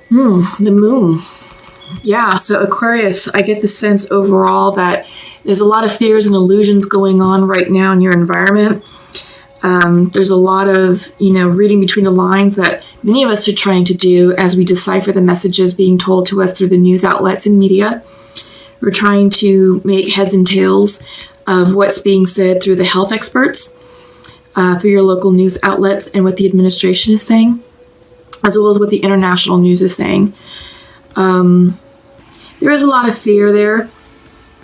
The moon. Yeah, so Aquarius, I get the sense overall that there's a lot of fears and illusions going on right now in your environment. There's a lot of, reading between the lines that many of us are trying to do as we decipher the messages being told to us through the news outlets and media. We're trying to make heads and tails of what's being said through the health experts, through your local news outlets, and what the administration is saying, as well as what the international news is saying. There is a lot of fear there.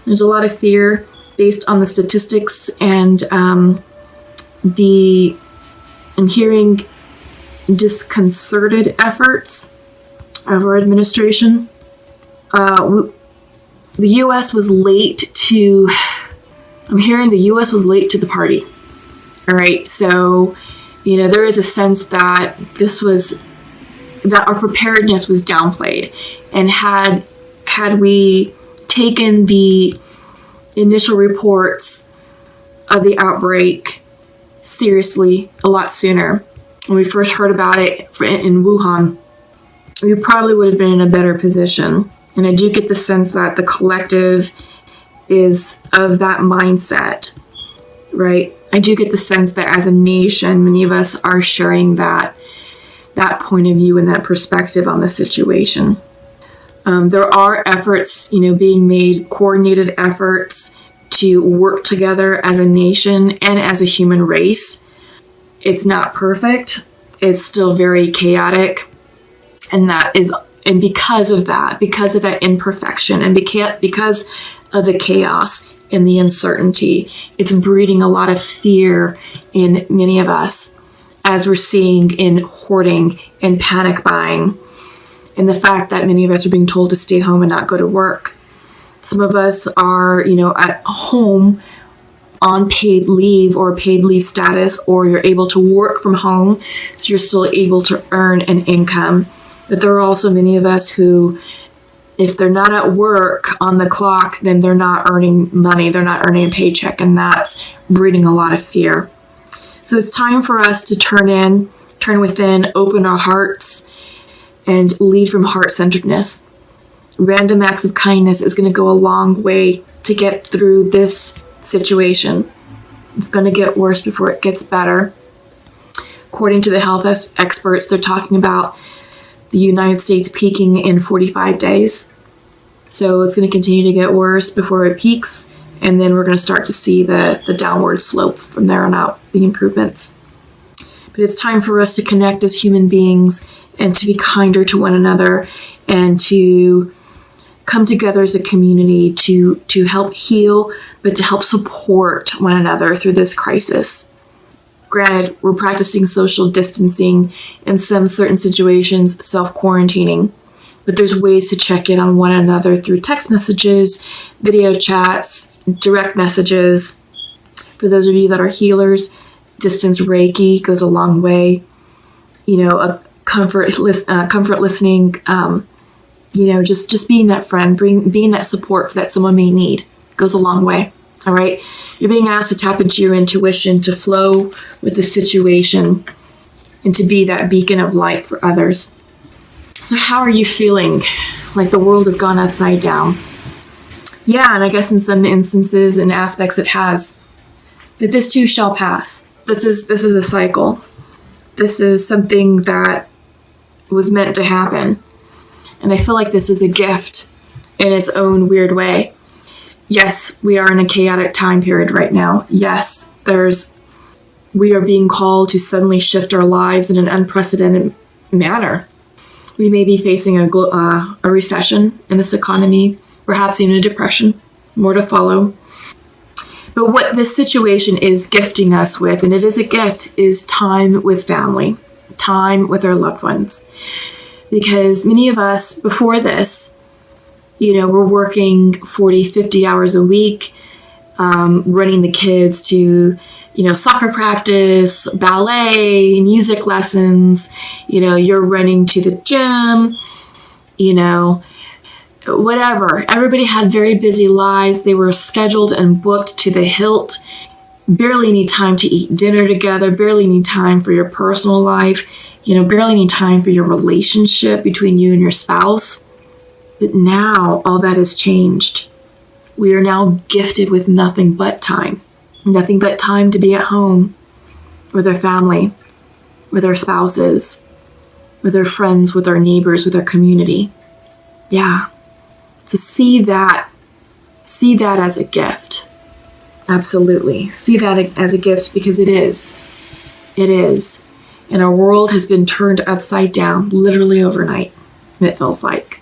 There's a lot of fear based on the statistics and I'm hearing disconcerted efforts of our administration. The U.S. was late to, I'm hearing the U.S. was late to the party. All right. So, there is a sense that that our preparedness was downplayed, and had we taken the initial reports of the outbreak seriously a lot sooner, when we first heard about it in Wuhan, we probably would have been in a better position. And I do get the sense that the collective is of that mindset, right? I do get the sense that as a nation, many of us are sharing that point of view and that perspective on the situation. There are efforts, being made, coordinated efforts to work together as a nation and as a human race. It's not perfect. It's still very chaotic. And because of that imperfection, and because of the chaos and the uncertainty, it's breeding a lot of fear in many of us, as we're seeing in hoarding and panic buying, and the fact that many of us are being told to stay home and not go to work. Some of us are, at home on paid leave or paid leave status, or you're able to work from home, so you're still able to earn an income. But there are also many of us who, if they're not at work on the clock, then they're not earning money, they're not earning a paycheck, and that's breeding a lot of fear. So it's time for us to turn within, open our hearts, and lead from heart-centeredness. Random acts of kindness is going to go a long way to get through this situation. It's going to get worse before it gets better. According to the health experts, they're talking about the United States peaking in 45 days. So it's going to continue to get worse before it peaks. And then we're going to start to see the downward slope from there on out, the improvements. But it's time for us to connect as human beings and to be kinder to one another, and to come together as a community to help heal, but to help support one another through this crisis. Granted, we're practicing social distancing, in some certain situations, self-quarantining. But there's ways to check in on one another through text messages, video chats, direct messages. For those of you that are healers, distance Reiki goes a long way. A comfort listening, just being that friend, being that support that someone may need goes a long way. All right. You're being asked to tap into your intuition, to flow with the situation, and to be that beacon of light for others. So how are you feeling? Like the world has gone upside down? Yeah, and I guess in some instances and aspects it has. But this too shall pass. This is a cycle. This is something that was meant to happen. And I feel like this is a gift in its own weird way. Yes, we are in a chaotic time period right now. Yes, we are being called to suddenly shift our lives in an unprecedented manner. We may be facing a recession in this economy, perhaps even a depression, more to follow. But what this situation is gifting us with, and it is a gift, is time with family, time with our loved ones. Because many of us before this, we're working 40, 50 hours a week, running the kids to, soccer practice, ballet, music lessons, you're running to the gym, whatever. Everybody had very busy lives. They were scheduled and booked to the hilt. barely need time to eat dinner together, barely need time for your personal life, barely need time for your relationship between you and your spouse. But now all that has changed. We are now gifted with nothing but time to be at home with our family, with our spouses, with our friends, with our neighbors, with our community. Yeah. So see that as a gift. Absolutely. See that as a gift, because it is. It is. And our world has been turned upside down literally overnight, it feels like.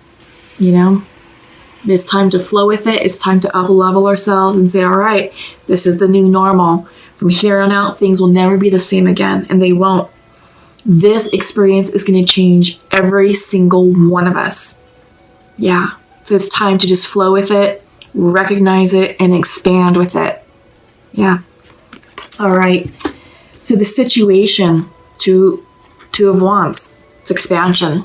It's time to flow with it. It's time to up-level ourselves and say, all right, this is the new normal. From here on out, things will never be the same again, and they won't. This experience is going to change every single one of us. Yeah. So it's time to just flow with it, recognize it, and expand with it. Yeah. All right. So the situation, two of wands, it's expansion.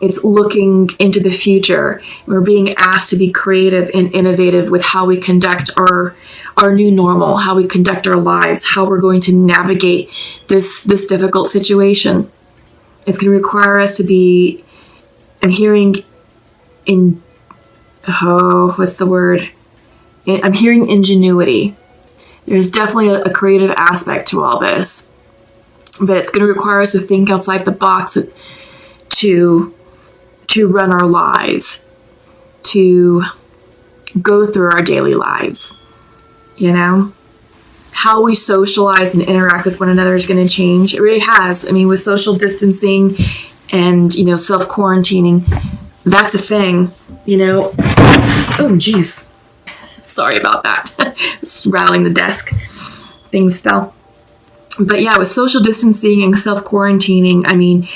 It's looking into the future. We're being asked to be creative and innovative with how we conduct our new normal, how we conduct our lives, how we're going to navigate this difficult situation. It's going to require us to be, I'm hearing I'm hearing ingenuity. There's definitely a creative aspect to all this, but it's going to require us to think outside the box to run our lives, to go through our daily lives. How we socialize and interact with one another is going to change. It really has. I mean, with social distancing and, self-quarantining, that's a thing, Oh, geez. Sorry about that. Just rattling the desk. Things fell. But yeah, with social distancing and self-quarantining, I mean,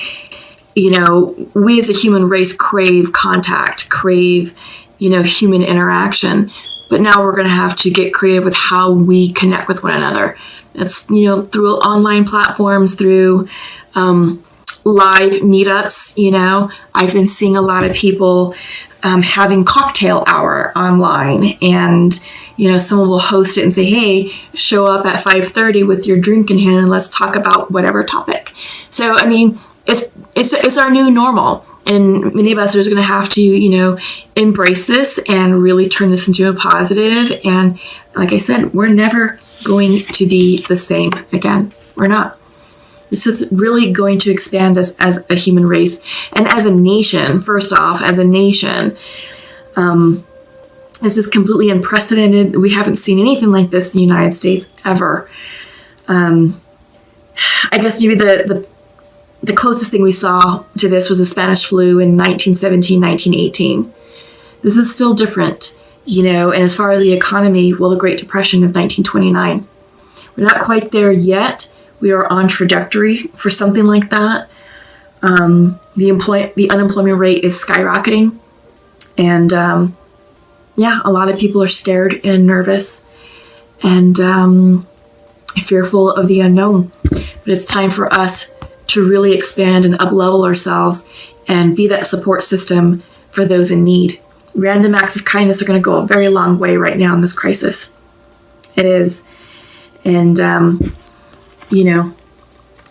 we as a human race crave contact, crave, human interaction. But now we're going to have to get creative with how we connect with one another. It's, through online platforms, through live meetups. I've been seeing a lot of people having cocktail hour online, and someone will host it and say, hey, show up at 5:30 with your drink in hand and let's talk about whatever topic. So I mean, it's our new normal, and many of us are going to have to embrace this and really turn this into a positive. And like I said, we're never going to be the same again. We're not. This is really going to expand us as a human race and as a nation. First off, as a nation, this is completely unprecedented. We haven't seen anything like this in the United States ever. I guess maybe the closest thing we saw to this was the Spanish flu in 1917, 1918. This is still different, and as far as the economy, the Great Depression of 1929. We're not quite there yet. We are on trajectory for something like that. The unemployment rate is skyrocketing. And a lot of people are scared and nervous and fearful of the unknown. But it's time for us to really expand and up-level ourselves and be that support system for those in need. Random acts of kindness are going to go a very long way right now in this crisis. It is. And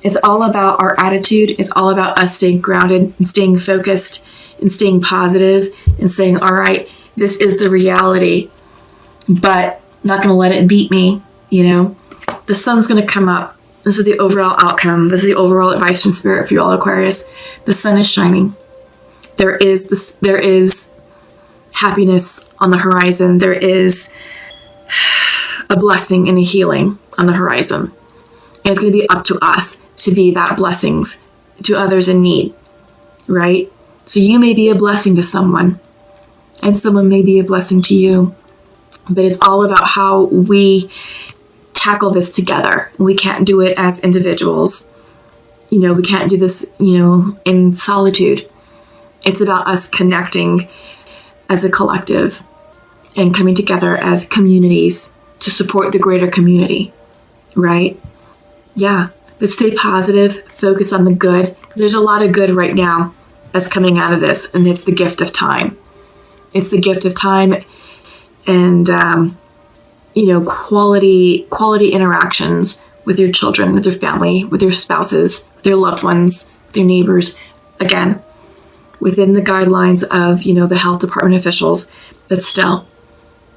it's all about our attitude. It's all about us staying grounded and staying focused and staying positive and saying, all right, this is the reality, but I'm not going to let it beat me. The sun's going to come up. This is the overall outcome. This is the overall advice from Spirit for you all, Aquarius. The sun is shining. There is happiness on the horizon. There is a blessing and a healing on the horizon. And it's going to be up to us to be that blessings to others in need, right? So you may be a blessing to someone, and someone may be a blessing to you. But it's all about how we tackle this together. We can't do it as individuals. We can't do this, in solitude. It's about us connecting as a collective and coming together as communities to support the greater community, right? Yeah, but stay positive, focus on the good. There's a lot of good right now that's coming out of this, and it's the gift of time. It's the gift of time, and quality interactions with your children, with your family, with your spouses, with your loved ones, with your neighbors. Again, within the guidelines of, the health department officials, but still,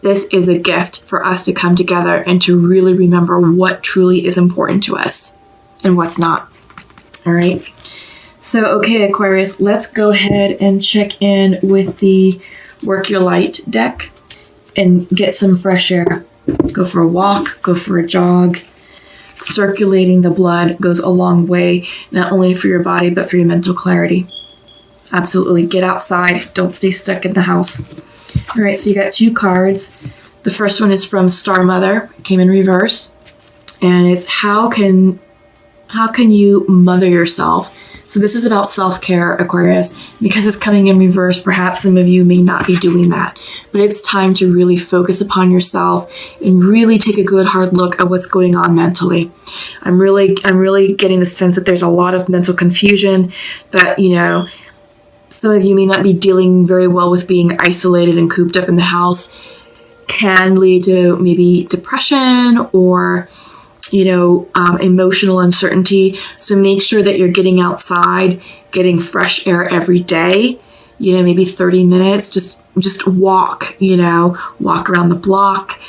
this is a gift for us to come together and to really remember what truly is important to us and what's not. All right. So, okay, Aquarius, let's go ahead and check in with the Work Your Light deck and get some fresh air. Go for a walk, go for a jog. Circulating the blood goes a long way, not only for your body, but for your mental clarity. Absolutely. Get outside. Don't stay stuck in the house. All right, so you got 2 cards. The first one is from Star Mother. It came in reverse. And it's how can you mother yourself? So this is about self-care, Aquarius. Because it's coming in reverse, perhaps some of you may not be doing that. But it's time to really focus upon yourself and really take a good hard look at what's going on mentally. I'm really getting the sense that there's a lot of mental confusion, that, some of you may not be dealing very well with being isolated and cooped up in the house. Can lead to maybe depression or emotional uncertainty. So make sure that you're getting outside, getting fresh air every day, maybe 30 minutes, just walk, walk around the block,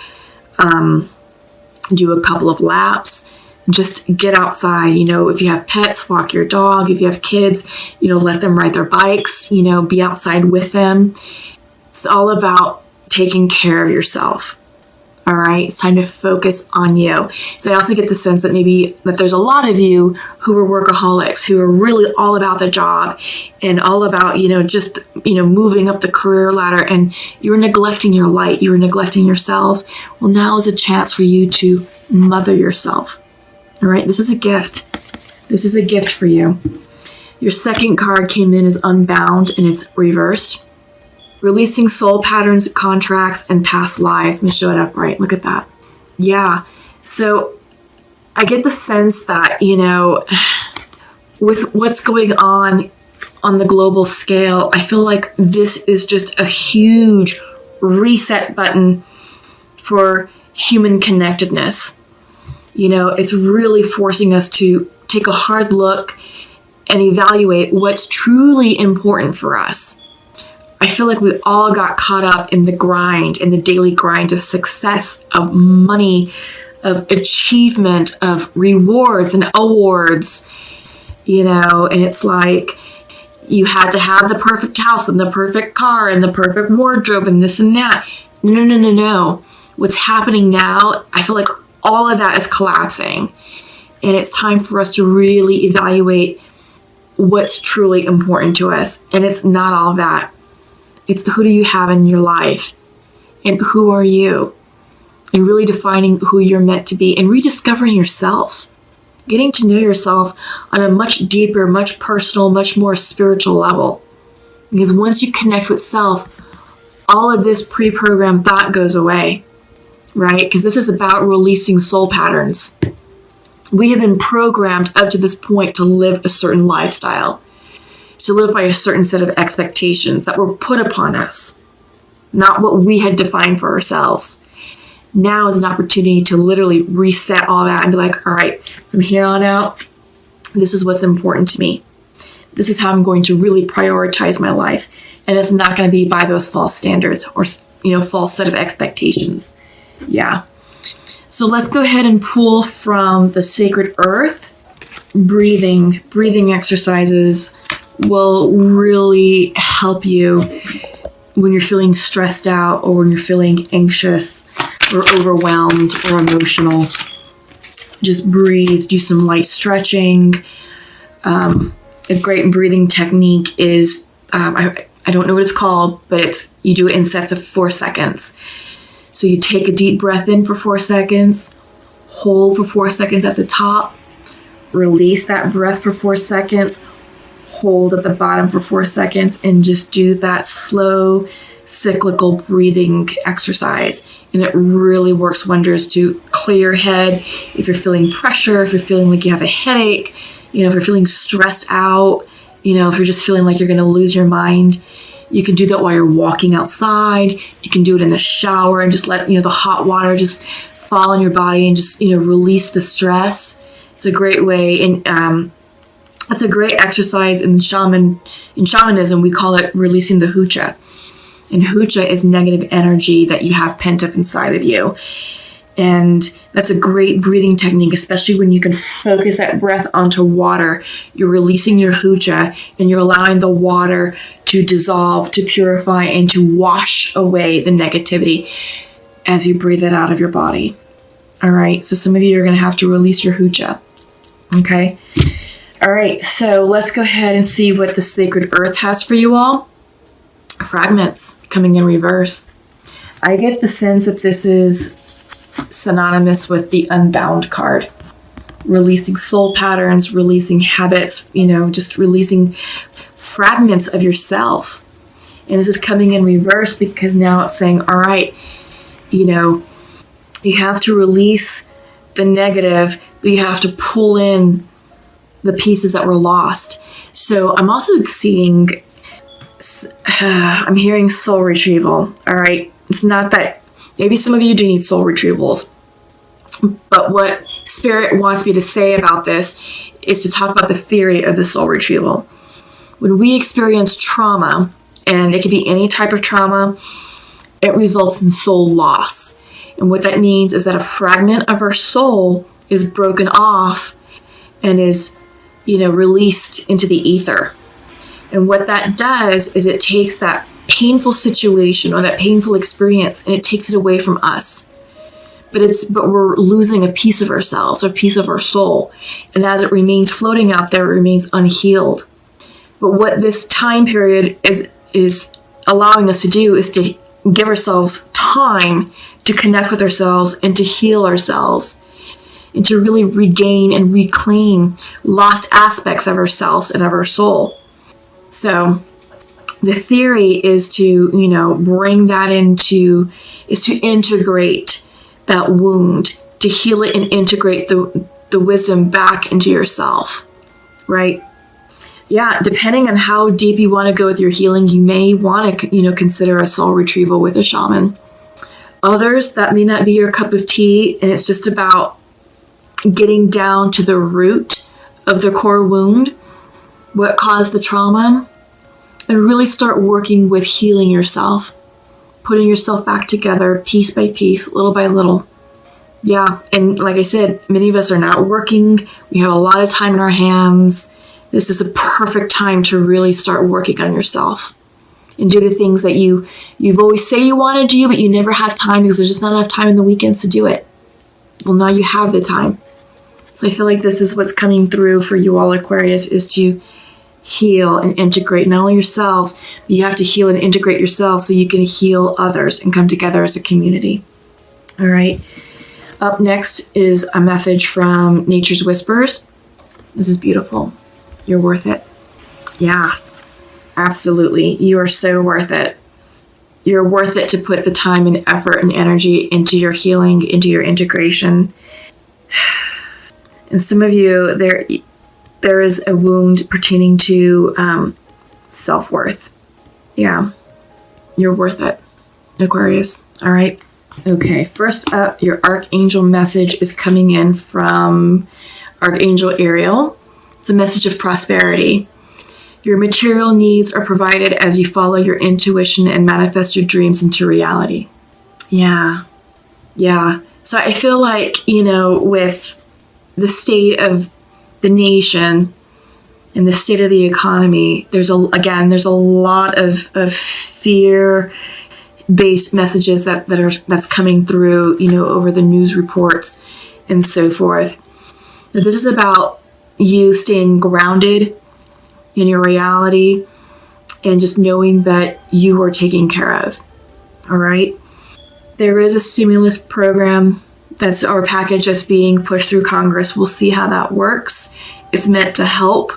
do a couple of laps, just get outside. If you have pets, walk your dog. If you have kids, let them ride their bikes, be outside with them. It's all about taking care of yourself. All right, it's time to focus on you. So I also get the sense that there's a lot of you who are workaholics, who are really all about the job and all about, moving up the career ladder, and you're neglecting your light, you're neglecting yourselves. Well, now is a chance for you to mother yourself. All right, this is a gift. This is a gift for you. Your second card came in as Unbound, and it's reversed. Releasing soul patterns, contracts, and past lives. Let me show it up right. Look at that. Yeah. So I get the sense that, with what's going on the global scale, I feel like this is just a huge reset button for human connectedness. It's really forcing us to take a hard look and evaluate what's truly important for us. I feel like we all got caught up in the grind, in the daily grind of success, of money, of achievement, of rewards and awards, and it's like you had to have the perfect house and the perfect car and the perfect wardrobe and this and that. No. What's happening now, I feel like all of that is collapsing, and it's time for us to really evaluate what's truly important to us. And it's not all that. It's who do you have in your life, and who are you, and really defining who you're meant to be and rediscovering yourself, getting to know yourself on a much deeper, much personal, much more spiritual level. Because once you connect with self, all of this pre-programmed thought goes away, right? Because this is about releasing soul patterns. We have been programmed up to this point to live a certain lifestyle, to live by a certain set of expectations that were put upon us, not what we had defined for ourselves. Now is an opportunity to literally reset all that and be like, all right, from here on out, this is what's important to me. This is how I'm going to really prioritize my life. And it's not going to be by those false standards or, false set of expectations. Yeah. So let's go ahead and pull from the Sacred Earth. Breathing exercises will really help you when you're feeling stressed out or when you're feeling anxious or overwhelmed or emotional. Just breathe, do some light stretching. A great breathing technique is, I don't know what it's called, but you do it in sets of 4 seconds. So you take a deep breath in for 4 seconds, hold for 4 seconds at the top, release that breath for 4 seconds, hold at the bottom for 4 seconds, and just do that slow cyclical breathing exercise. And it really works wonders to clear your head. If you're feeling pressure, if you're feeling like you have a headache, if you're feeling stressed out, if you're just feeling like you're going to lose your mind, You can do that while you're walking outside. You can do it in the shower and just let, the hot water just fall on your body and just, release the stress. It's a great way. And it's a great exercise in shamanism. We call it releasing the hucha. And hucha is negative energy that you have pent up inside of you. And that's a great breathing technique, especially when you can focus that breath onto water. You're releasing your hucha and you're allowing the water to dissolve, to purify, and to wash away the negativity as you breathe it out of your body. All right, so some of you are going to have to release your hucha. Okay? All right, so let's go ahead and see what the sacred earth has for you all. Fragments coming in reverse. I get the sense that this is synonymous with the Unbound card. Releasing soul patterns, releasing habits, just releasing fragments of yourself. And this is coming in reverse because now it's saying, all right, you have to release the negative, but you have to pull in the pieces that were lost. So I'm also seeing, I'm hearing soul retrieval. All right. It's not that, maybe some of you do need soul retrievals, but what Spirit wants me to say about this is to talk about the theory of the soul retrieval. When we experience trauma, and it can be any type of trauma, it results in soul loss. And what that means is that a fragment of our soul is broken off and is, released into the ether. And what that does is it takes that painful situation or that painful experience and it takes it away from us. But we're losing a piece of ourselves, a piece of our soul. And as it remains floating out there, it remains unhealed. But what this time period is allowing us to do is to give ourselves time to connect with ourselves and to heal ourselves and to really regain and reclaim lost aspects of ourselves and of our soul. So the theory is to, bring that is to integrate that wound, to heal it and integrate the wisdom back into yourself, right? Yeah, depending on how deep you want to go with your healing, you may want to, consider a soul retrieval with a shaman. Others, that may not be your cup of tea, and it's just about getting down to the root of the core wound, what caused the trauma, and really start working with healing yourself, putting yourself back together piece by piece, little by little. Yeah, and like I said, many of us are not working. We have a lot of time in our hands. This is a perfect time to really start working on yourself and do the things that you've always say you want to do, but you never have time because there's just not enough time in the weekends to do it. Well, now you have the time. So I feel like this is what's coming through for you all, Aquarius, is to heal and integrate not only yourselves, but you have to heal and integrate yourself so you can heal others and come together as a community. All right. Up next is a message from Nature's Whispers. This is beautiful. You're worth it. Yeah, absolutely. You are so worth it. You're worth it to put the time and effort and energy into your healing, into your integration. And some of you, there is a wound pertaining to self-worth. Yeah, you're worth it, Aquarius. All right. Okay, first up, your Archangel message is coming in from Archangel Ariel. It's a message of prosperity. Your material needs are provided as you follow your intuition and manifest your dreams into reality. Yeah. So I feel like, with the state of the nation and the state of the economy, there's a lot of fear-based messages that's coming through, over the news reports and so forth. But this is about you staying grounded in your reality and just knowing that you are taken care of. All right. There is a stimulus program or package that's being pushed through Congress. We'll see how that works. It's meant to help.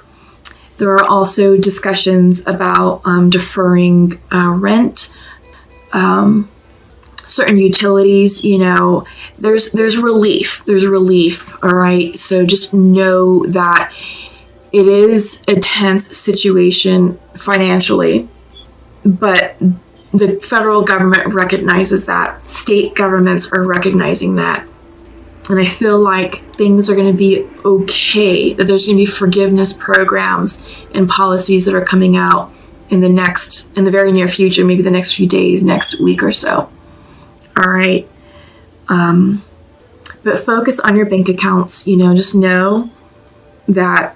There are also discussions about deferring rent, certain utilities. There's relief. There's relief. All right. So just know that it is a tense situation financially, But the federal government recognizes that. State governments are recognizing that. And I feel like things are going to be okay, that there's going to be forgiveness programs and policies that are coming out in the very near future, maybe the next few days, next week or so. All right. But focus on your bank accounts, just know that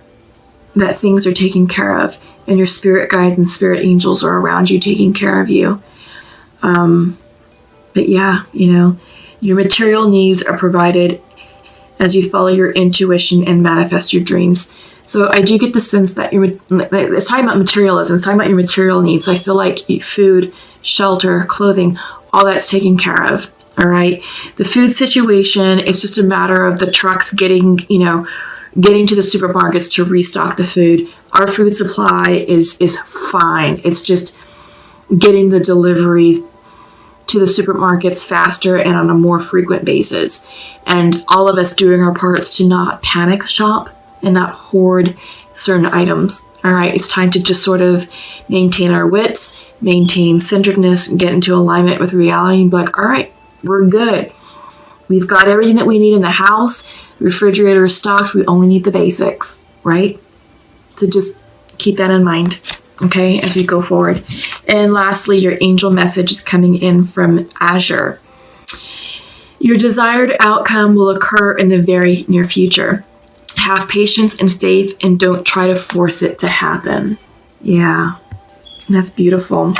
things are taken care of, and your spirit guides and spirit angels are around you taking care of you. But yeah, your material needs are provided as you follow your intuition and manifest your dreams. So I do get the sense that it's talking about materialism. It's talking about your material needs. So I feel like food, shelter, clothing, all that's taken care of. All right. The food situation, it's just a matter of the trucks getting to the supermarkets to restock the food. Our food supply is fine. It's just getting the deliveries to the supermarkets faster and on a more frequent basis. And all of us doing our parts to not panic shop and not hoard certain items. All right. It's time to just sort of maintain our wits, maintain centeredness, and get into alignment with reality and be like, all right, we're good. We've got everything that we need in the house. The refrigerator is stocked. We only need the basics, right? So just keep that in mind, okay, as we go forward. And lastly, your angel message is coming in from Azure. Your desired outcome will occur in the very near future. Have patience and faith and don't try to force it to happen. Yeah, that's beautiful.